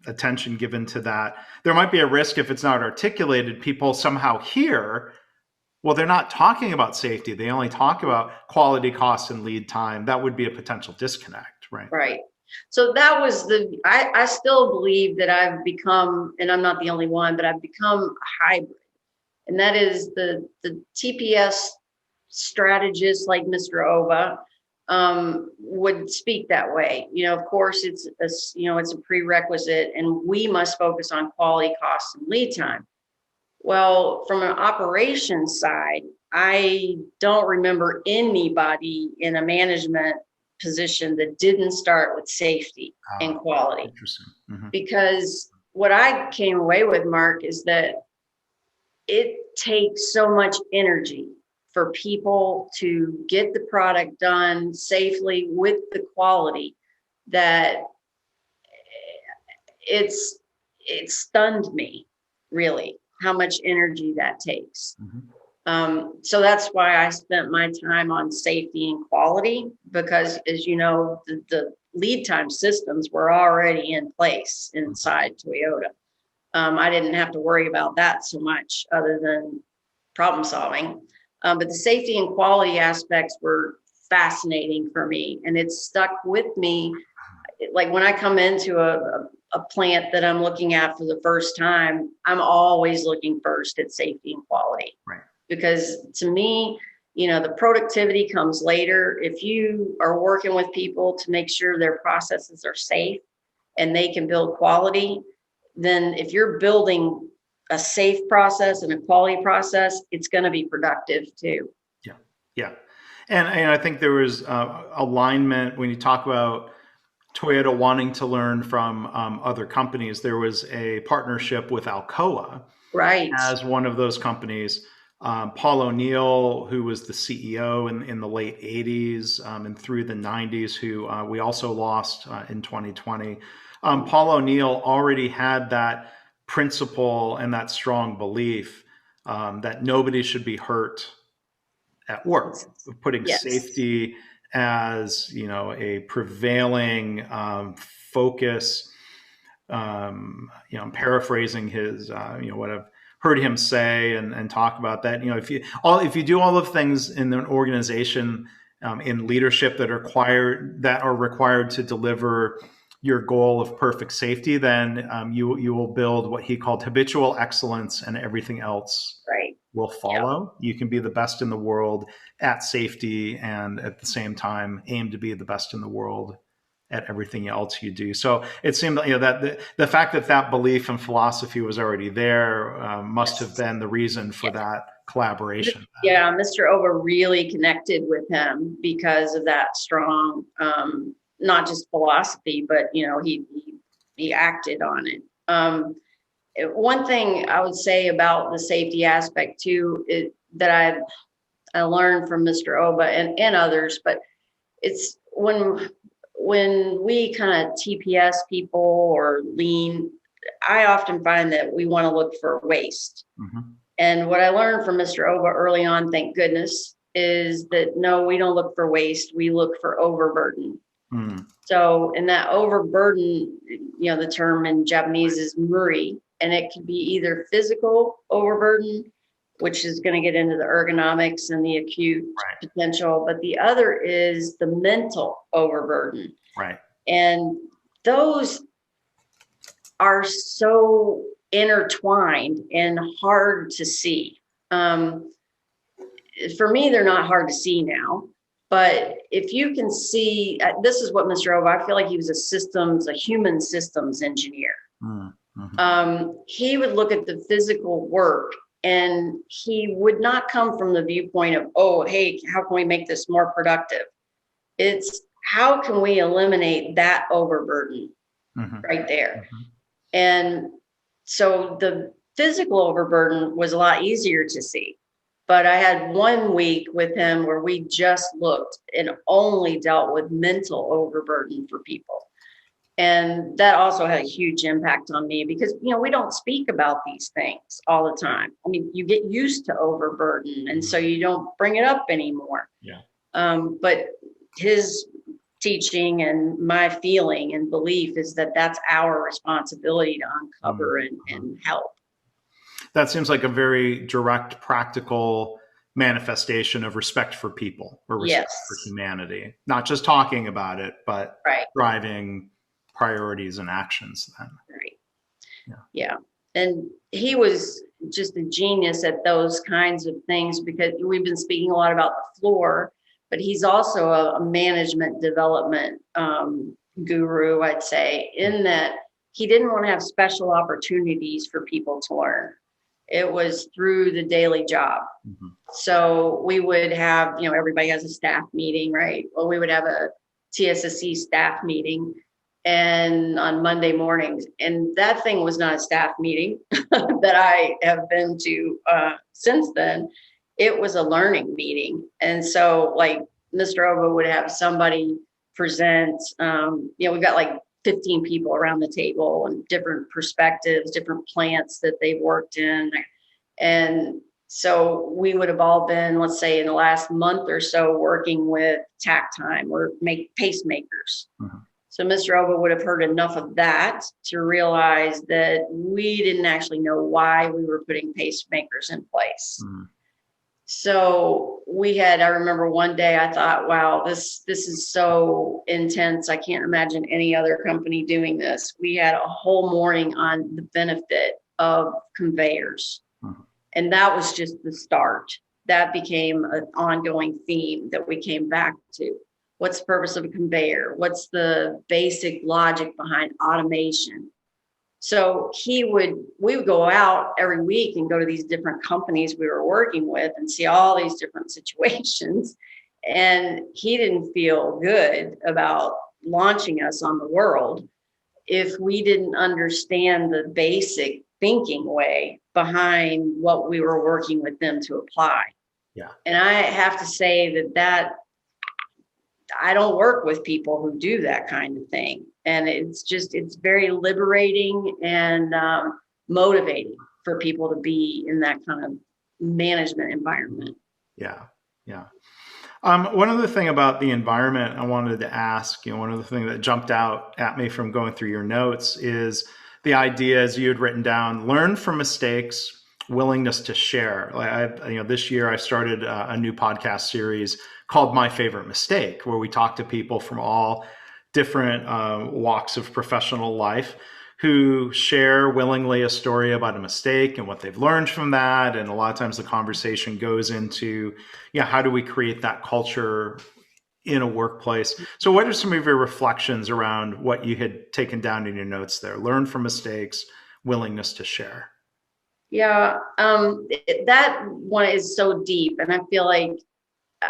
Speaker 1: attention given to that. There might be a risk if it's not articulated, people somehow hear, well, they're not talking about safety. They only talk about quality, cost, and lead time. That would be a potential disconnect, right?
Speaker 2: Right. So that was I still believe that I've become, and I'm not the only one, but I've become a hybrid. And that is the TPS strategist like Mr. Oba would speak that way. Of course, it's a prerequisite, and we must focus on quality, cost, and lead time. Well, from an operations side, I don't remember anybody in a management position that didn't start with safety and quality.
Speaker 1: Interesting.
Speaker 2: Because what I came away with, Mark, is that it takes so much energy for people to get the product done safely with the quality that it stunned me, really, how much energy that takes. So that's why I spent my time on safety and quality, because as you know, the lead time systems were already in place inside Toyota. I didn't have to worry about that so much other than problem solving. But the safety and quality aspects were fascinating for me, and it stuck with me. Like when I come into a plant that I'm looking at for the first time, I'm always looking first at safety and quality.
Speaker 1: Right.
Speaker 2: Because to me, the productivity comes later. If you are working with people to make sure their processes are safe and they can build quality, then if you're building a safe process and a quality process, it's going to be productive too.
Speaker 1: Yeah. Yeah. And I think there was alignment when you talk about Toyota wanting to learn from other companies. There was a partnership with Alcoa
Speaker 2: Right.
Speaker 1: as one of those companies. Paul O'Neill, who was the CEO in the late 80s and through the 90s, who we also lost in 2020. Paul O'Neill already had that principle and that strong belief that nobody should be hurt at work, putting
Speaker 2: Yes.
Speaker 1: safety as a prevailing focus. I'm paraphrasing his what I've heard him say and talk about that. If you do all of things in an organization in leadership that are required to deliver your goal of perfect safety, then you will build what he called habitual excellence, and everything else will follow. You can be the best in the world at safety, and at the same time aim to be the best in the world at everything else you do. So it seemed that the fact that belief and philosophy was already there must have been the reason for that collaboration.
Speaker 2: Yeah, Mr. Oba really connected with him because of that strong, not just philosophy, but he acted on it. One thing I would say about the safety aspect too that I learned from Mr. Oba and others, but it's when we kind of TPS people or lean, I often find that we want to look for waste.
Speaker 1: Mm-hmm.
Speaker 2: And what I learned from Mr. Oba early on, thank goodness, is that no, we don't look for waste. We look for overburden. Mm. So in that overburden, the term in Japanese is muri, and it can be either physical overburden, which is going to get into the ergonomics and the acute potential, but the other is the mental overburden.
Speaker 1: Right.
Speaker 2: And those are so intertwined and hard to see. For me, they're not hard to see now, but if you can see, this is what Mr. Oba, I feel like he was a human systems engineer. Mm-hmm. He would look at the physical work, and he would not come from the viewpoint of, oh, hey, how can we make this more productive? It's how can we eliminate that overburden right there? Mm-hmm. And so the physical overburden was a lot easier to see. But I had 1 week with him where we just looked and only dealt with mental overburden for people. And that also had a huge impact on me because, we don't speak about these things all the time. I mean, you get used to overburden, and so you don't bring it up anymore. Yeah. But his teaching and my feeling and belief is that that's our responsibility to uncover and help.
Speaker 1: That seems like a very direct, practical manifestation of respect for people or respect for humanity. Not just talking about it, but driving priorities and actions then.
Speaker 2: Right. Yeah. And he was just a genius at those kinds of things because we've been speaking a lot about the floor, but he's also a management development guru, I'd say, in that he didn't want to have special opportunities for people to learn. It was through the daily job. Mm-hmm. So we would have, everybody has a staff meeting, right? Well, we would have a TSSC staff meeting and on Monday mornings. And that thing was not a staff meeting that I have been to since then. It was a learning meeting. And so like Mr. Oba would have somebody present, we've got like 15 people around the table and different perspectives, different plants that they've worked in. And So we would have all been, let's say, in the last month or so, working with tack time or make pacemakers.
Speaker 1: Mhm.
Speaker 2: So Mr. Oba would have heard enough of that to realize that we didn't actually know why we were putting pacemakers in place.
Speaker 1: Mhm.
Speaker 2: So I remember one day I thought, wow, this is so intense. I can't imagine any other company doing this. We had a whole morning on the benefit of conveyors.
Speaker 1: Mhm.
Speaker 2: And that was just the start. That became an ongoing theme that we came back to. What's the purpose of a conveyor? What's the basic logic behind automation? So we would go out every week and go to these different companies we were working with and see all these different situations. And he didn't feel good about launching us on the world if we didn't understand the basic thinking way behind what we were working with them to apply.
Speaker 1: Yeah.
Speaker 2: And I have to say that I don't work with people who do that kind of thing. And it's very liberating and motivating for people to be in that kind of management environment.
Speaker 1: Yeah. Yeah. One other thing about the environment I wanted to ask, one of the things that jumped out at me from going through your notes is the idea, as you had written down, learn from mistakes, willingness to share. This year I started a new podcast series called My Favorite Mistake, where we talk to people from all different walks of professional life who share willingly a story about a mistake and what they've learned from that. And a lot of times the conversation goes into, how do we create that culture in a workplace? So what are some of your reflections around what you had taken down in your notes there? Learn from mistakes, willingness to share.
Speaker 2: Yeah, that one is so deep. And I feel like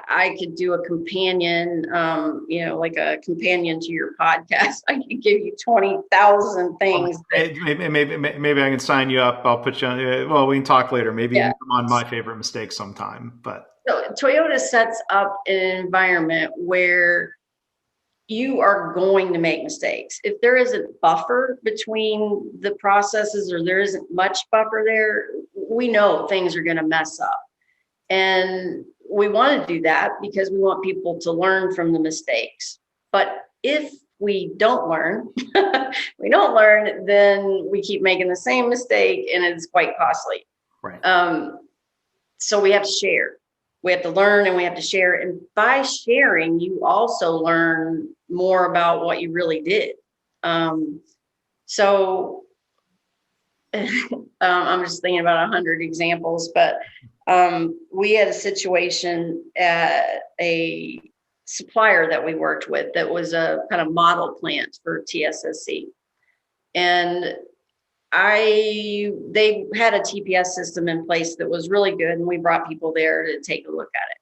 Speaker 2: I could do a companion, like a companion to your podcast. I could give you 20,000 things.
Speaker 1: Maybe I can sign you up. I'll put you on. Well, we can talk later. Maybe you
Speaker 2: Yeah.
Speaker 1: can come on My Favorite Mistake sometime. But
Speaker 2: So Toyota sets up an environment where you are going to make mistakes. If there isn't buffer between the processes or there isn't much buffer there, we know things are going to mess up. And we want to do that because we want people to learn from the mistakes. But if we don't learn, then we keep making the same mistake and it's quite costly.
Speaker 1: right.
Speaker 2: So we have to share. We have to learn and we have to share. And by sharing, you also learn more about what you really did. So I'm just thinking about 100 examples, but we had a situation at a supplier that we worked with that was a kind of model plant for TSSC. And they had a TPS system in place that was really good. And we brought people there to take a look at it.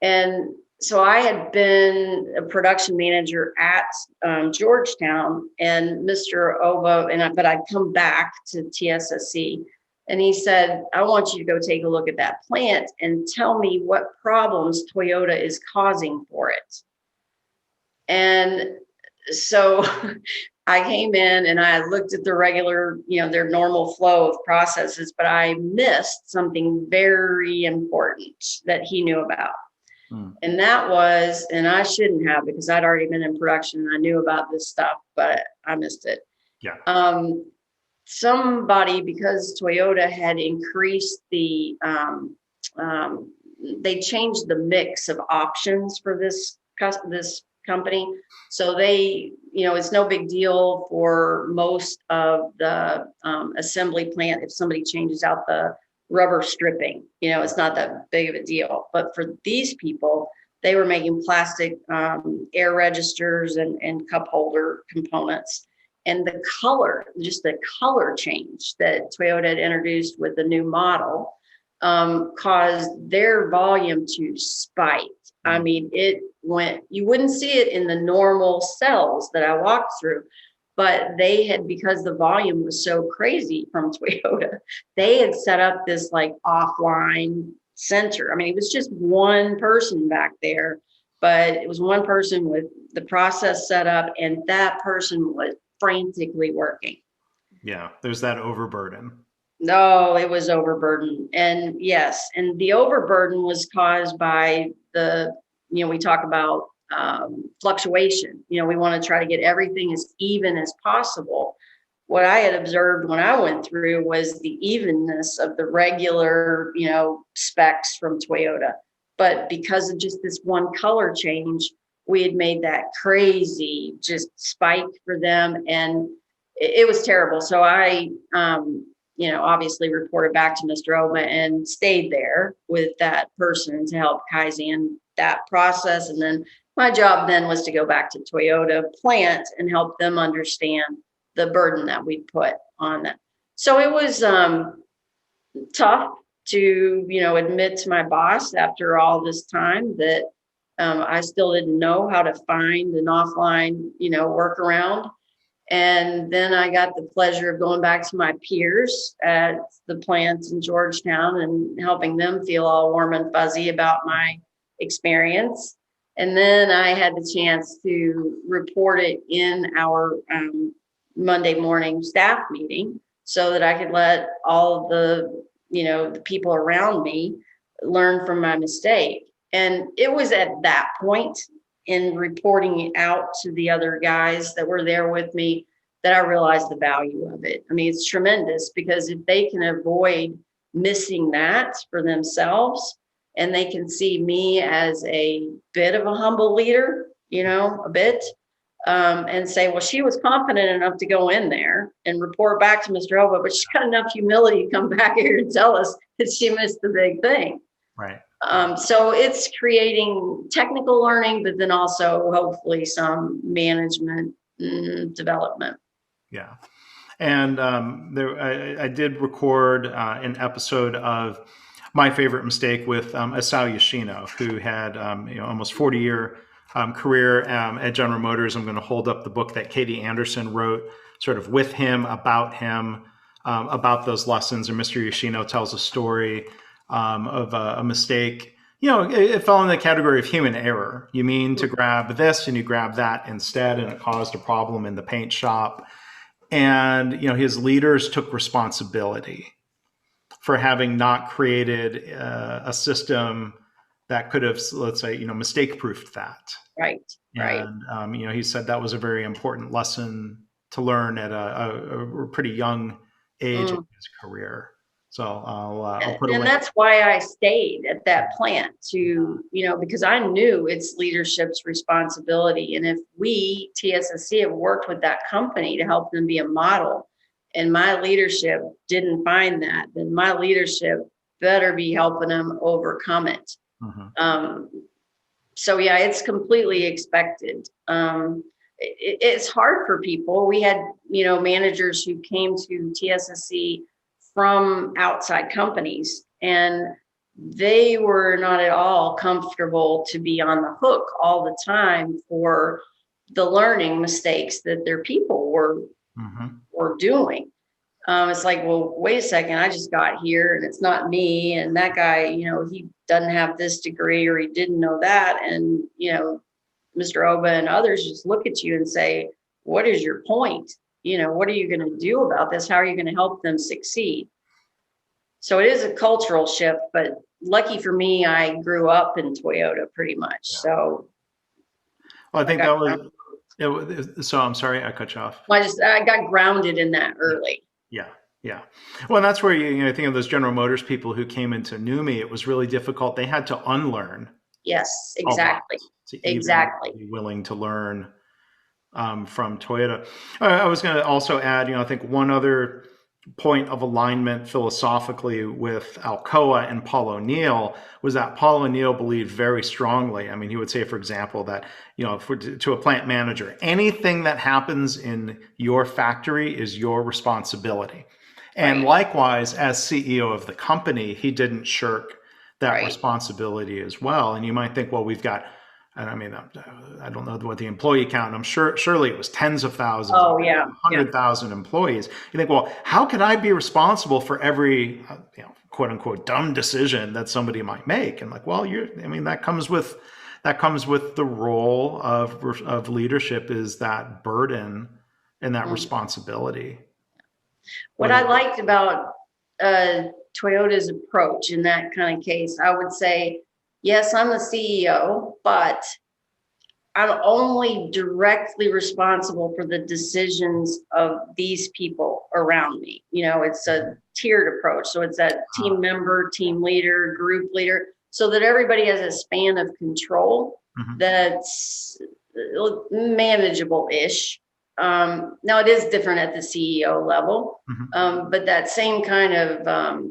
Speaker 2: And so I had been a production manager at Georgetown, and Mr. Oba, but I'd come back to TSSC, and he said, I want you to go take a look at that plant and tell me what problems Toyota is causing for it. And so I came in and I looked at the regular, their normal flow of processes, but I missed something very important that he knew about. And that was, and I shouldn't have because I'd already been in production and I knew about this stuff, but I missed it.
Speaker 1: Yeah.
Speaker 2: Somebody, because Toyota had increased they changed the mix of options for this company. So it's no big deal for most of the assembly plant if somebody changes out the rubber stripping, it's not that big of a deal. But for these people, they were making plastic air registers and cup holder components. And the color change that Toyota had introduced with the new model caused their volume to spike. I mean, you wouldn't see it in the normal cells that I walked through. But they had, because the volume was so crazy from Toyota, they had set up this like offline center. I mean, it was just one person back there, but it was one person with the process set up, and that person was frantically working.
Speaker 1: Yeah, there's that overburden.
Speaker 2: No, it was overburden. And yes, and the overburden was caused by we talk about fluctuation. We want to try to get everything as even as possible. What I had observed when I went through was the evenness of the regular, specs from Toyota. But because of just this one color change, we had made that crazy just spike for them. And it was terrible. So I, obviously reported back to Mr. Oba and stayed there with that person to help Kaizen that process. And then my job then was to go back to Toyota plant and help them understand the burden that we put on them. So it was tough to, admit to my boss after all this time that I still didn't know how to find an offline, workaround. And then I got the pleasure of going back to my peers at the plants in Georgetown and helping them feel all warm and fuzzy about my experience. And then I had the chance to report it in our Monday morning staff meeting so that I could let all of the people around me learn from my mistake. And it was at that point in reporting it out to the other guys that were there with me that I realized the value of it. I mean, it's tremendous because if they can avoid missing that for themselves and they can see me as a bit of a humble leader, a bit, and say, well, she was confident enough to go in there and report back to Mr. Oba, but she got enough humility to come back here and tell us that she missed the big thing.
Speaker 1: Right.
Speaker 2: So it's creating technical learning, but then also hopefully some management development.
Speaker 1: Yeah. And I did record an episode of My Favorite Mistake with Asao Yoshino, who had almost 40-year career at General Motors. I'm going to hold up the book that Katie Anderson wrote sort of with him, about those lessons. And Mr. Yoshino tells a story of a mistake. It fell in the category of human error. You mean to grab this and you grab that instead, and it caused a problem in the paint shop. And, his leaders took responsibility for having not created a system that could have, let's say, mistake-proofed that.
Speaker 2: Right.
Speaker 1: And, he said that was a very important lesson to learn at a pretty young age in his career. So I'll put a link.
Speaker 2: And that's why I stayed at that plant because I knew it's leadership's responsibility. And if we, TSSC, have worked with that company to help them be a model, and my leadership didn't find that, then my leadership better be helping them overcome it. Mm-hmm. So yeah, it's completely expected. It's hard for people. We had, managers who came to TSSC from outside companies, and they were not at all comfortable to be on the hook all the time for the learning mistakes that their people were doing. It's like, well, wait a second, I just got here and it's not me. And that guy, he doesn't have this degree or he didn't know that. And, Mr. Oba and others just look at you and say, what is your point? What are you going to do about this? How are you going to help them succeed? So it is a cultural shift, but lucky for me, I grew up in Toyota pretty much. Yeah. So
Speaker 1: well, I think that was, so I'm sorry, I cut you off.
Speaker 2: Well, I got grounded in that early.
Speaker 1: Yeah. Well, and that's where you think of those General Motors people who came into NUMMI. It was really difficult. They had to unlearn.
Speaker 2: Yes, exactly.
Speaker 1: Exactly. Be willing to learn from Toyota. I was going to also add, I think one other point of alignment philosophically with Alcoa and Paul O'Neill was that Paul O'Neill believed very strongly. I mean, he would say, for example, that, to a plant manager, anything that happens in your factory is your responsibility. And likewise, as CEO of the company, he didn't shirk that responsibility as well. And you might think, well, we've got, I mean, I don't know what the employee count. I'm surely it was tens of thousands, 100,000 employees. You think, well, how can I be responsible for every, quote unquote, dumb decision that somebody might make? And like, well, that comes with the role of leadership, is that burden and that responsibility.
Speaker 2: What I liked about Toyota's approach in that kind of case. I would say, yes, I'm the CEO, but I'm only directly responsible for the decisions of these people around me. It's a tiered approach. So it's that team member, team leader, group leader, so that everybody has a span of control that's manageable-ish. Now it is different at the CEO level, but that same kind of,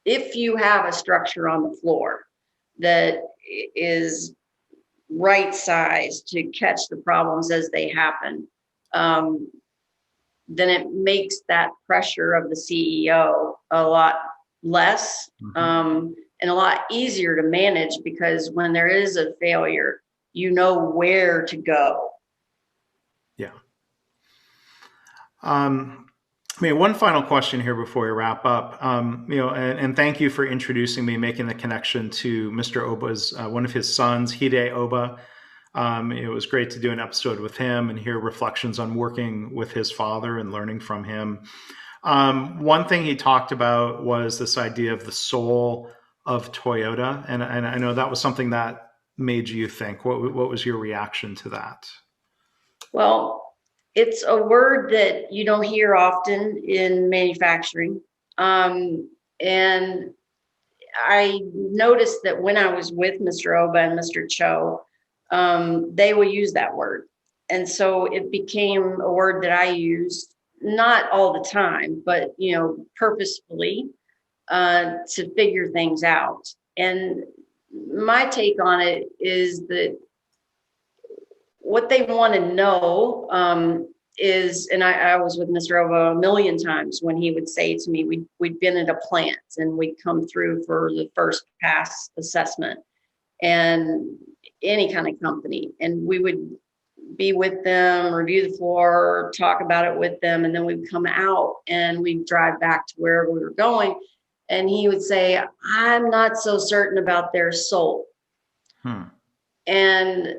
Speaker 2: if you have a structure on the floor that is right size to catch the problems as they happen, then it makes that pressure of the CEO a lot less, and a lot easier to manage, because when there is a failure, you know where to go.
Speaker 1: Yeah. One final question here before we wrap up. And thank you for introducing me, making the connection to Mr. Oba's one of his sons, Hide Oba. It was great to do an episode with him and hear reflections on working with his father and learning from him. One thing he talked about was this idea of the soul of Toyota, and I know that was something that made you think. What was your reaction to that?
Speaker 2: Well, it's a word that you don't hear often in manufacturing. And I noticed that when I was with Mr. Oba and Mr. Cho, they will use that word. And so it became a word that I used, not all the time, but, purposefully, to figure things out. And my take on it is that what they want to know is, and I was with Mr. Oba a million times when he would say to me, we'd been at a plant and we'd come through for the first pass assessment, and any kind of company, and we would be with them, review the floor, talk about it with them, and then we'd come out and we'd drive back to wherever we were going. And he would say, I'm not so certain about their soul. And,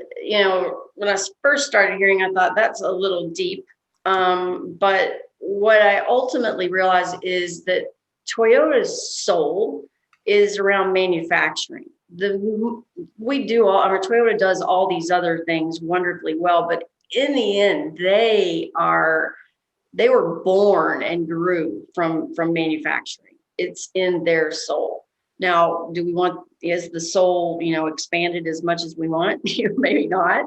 Speaker 2: when I first started hearing, I thought that's a little deep. But what I ultimately realized is that Toyota's soul is around manufacturing. Toyota does all these other things wonderfully well, but in the end, they were born and grew from manufacturing. It's in their soul. Now, is the soul, expanded as much as we want? Maybe not.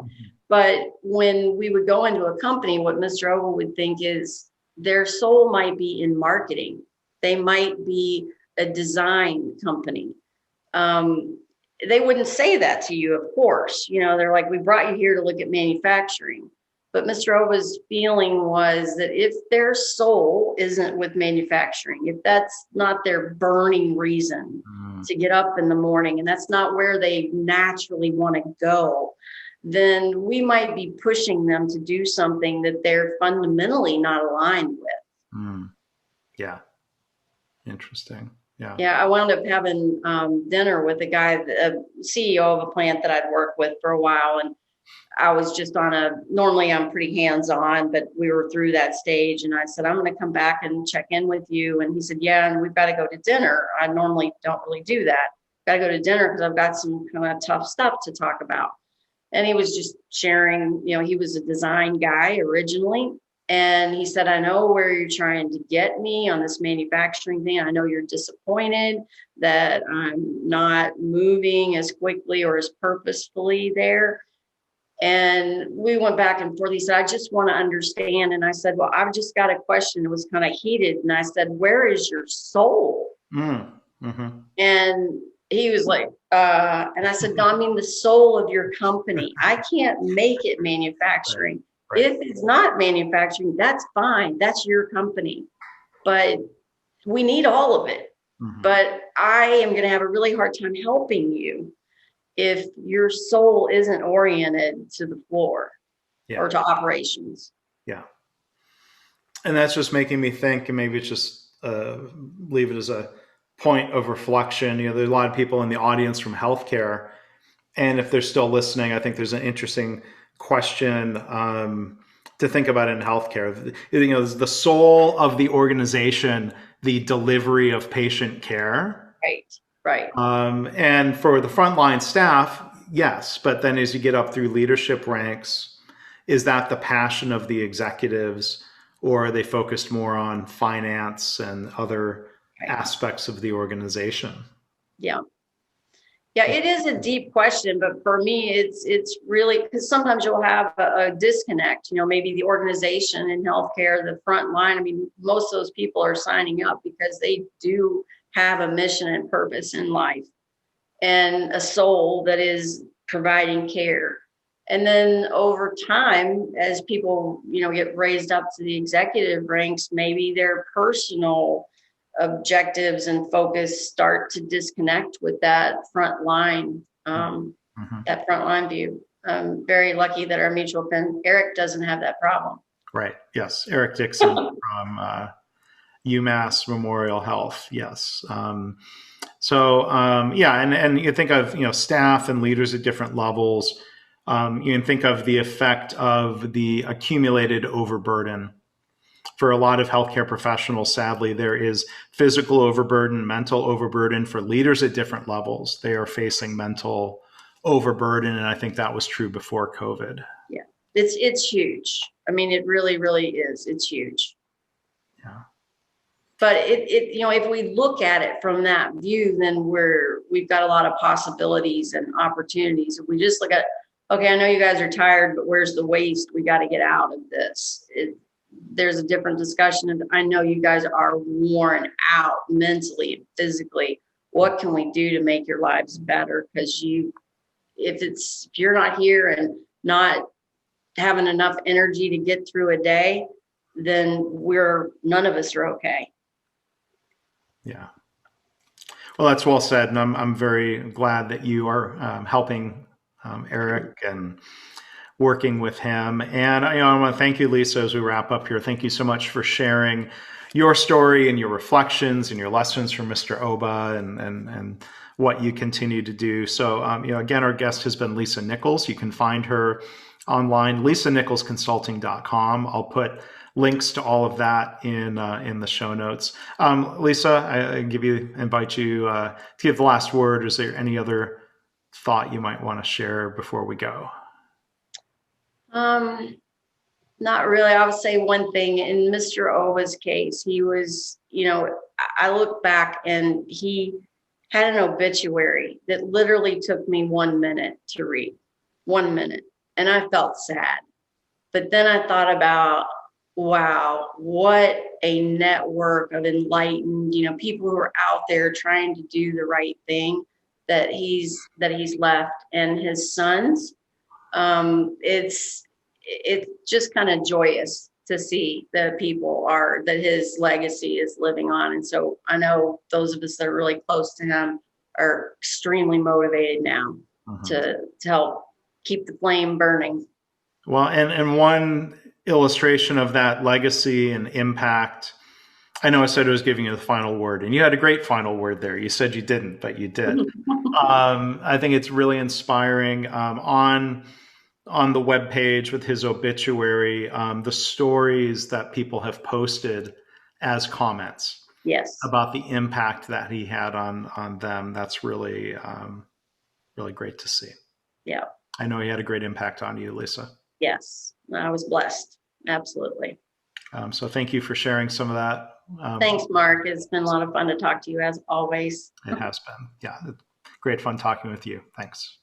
Speaker 2: But when we would go into a company, what Mr. Oba would think is their soul might be in marketing. They might be a design company. They wouldn't say that to you, of course. They're like, we brought you here to look at manufacturing. But Mr. Oba's feeling was that if their soul isn't with manufacturing, if that's not their burning reason to get up in the morning, and that's not where they naturally want to go, then we might be pushing them to do something that they're fundamentally not aligned with.
Speaker 1: Yeah. Interesting. Yeah.
Speaker 2: Yeah. I wound up having dinner with a guy, a CEO of a plant that I'd worked with for a while. And I was just normally I'm pretty hands-on, but we were through that stage. And I said, I'm going to come back and check in with you. And he said, yeah, and we've got to go to dinner. I normally don't really do that. Got to go to dinner because I've got some kind of tough stuff to talk about. And he was just sharing, he was a design guy originally. And he said, I know where you're trying to get me on this manufacturing thing. I know you're disappointed that I'm not moving as quickly or as purposefully there. And we went back and forth. He said, I just want to understand. And I said, well, I've just got a question. It was kind of heated. And I said, where is your soul? And he was like, and I said, no, I mean the soul of your company. I can't make it manufacturing. Right. If it's not manufacturing, that's fine. That's your company. But we need all of it. But I am going to have a really hard time helping you if your soul isn't oriented to the floor or to operations.
Speaker 1: Yeah. And that's just making me think, and maybe it's just leave it as a point of reflection. There's a lot of people in the audience from healthcare, and if they're still listening, I think there's an interesting question to think about in healthcare. The soul of the organization the delivery of patient care.
Speaker 2: Right. Right.
Speaker 1: And for the frontline staff, yes. But then as you get up through leadership ranks, is that the passion of the executives, or are they focused more on finance and other aspects of the organization?
Speaker 2: Yeah. Yeah, it is a deep question, but for me, it's really, because sometimes you'll have a disconnect. Maybe the organization in healthcare, the front line. I mean, most of those people are signing up because they do have a mission and purpose in life, and a soul that is providing care. And then over time, as people get raised up to the executive ranks, maybe their personal objectives and focus start to disconnect with that front line, that front line view. I'm very lucky that our mutual friend Eric doesn't have that problem.
Speaker 1: Right. Yes. Eric Dixon from UMass Memorial Health. Yes. Yeah, and you think of staff and leaders at different levels. You can think of the effect of the accumulated overburden. For a lot of healthcare professionals, sadly, there is physical overburden, mental overburden. For leaders at different levels, they are facing mental overburden, and I think that was true before COVID.
Speaker 2: Yeah, it's huge. I mean, it really, really is. It's huge.
Speaker 1: Yeah.
Speaker 2: But if we look at it from that view, then we've got a lot of possibilities and opportunities. If we just look at, okay, I know you guys are tired, but where's the waste? We got to get out of this. There's a different discussion. And I know you guys are worn out mentally and physically. What can we do to make your lives better? Because if you're not here and not having enough energy to get through a day, then none of us are okay.
Speaker 1: Yeah. Well, that's well said, and I'm very glad that you are helping Eric and working with him. And I want to thank you, Lesa, as we wrap up here. Thank you so much for sharing your story and your reflections and your lessons from Mr. Oba and what you continue to do. So, again, our guest has been Lesa Nichols. You can find her online, lesanicholsconsulting.com. I'll put links to all of that in the show notes. Lesa, I invite you to give the last word. Is there any other thought you might want to share before we go?
Speaker 2: Not really. I would say one thing. In Mr. Oba's case, he was, I look back and he had an obituary that literally took me 1 minute to read. 1 minute. And I felt sad. But then I thought about, wow, what a network of enlightened, people who are out there trying to do the right thing that he's left, and his sons. It's just kind of joyous to see that that his legacy is living on. And so I know those of us that are really close to him are extremely motivated now to help keep the flame burning.
Speaker 1: Well, and one illustration of that legacy and impact, I know I said I was giving you the final word, and you had a great final word there. You said you didn't, but you did. I think it's really inspiring. On the webpage with his obituary, the stories that people have posted as comments,
Speaker 2: yes,
Speaker 1: about the impact that he had on them. That's really, really great to see.
Speaker 2: Yeah.
Speaker 1: I know he had a great impact on you, Lesa.
Speaker 2: Yes, I was blessed. Absolutely.
Speaker 1: So thank you for sharing some of that.
Speaker 2: Thanks, Mark. It's been a lot of fun to talk to you, as always.
Speaker 1: It has been. Yeah. Great fun talking with you. Thanks.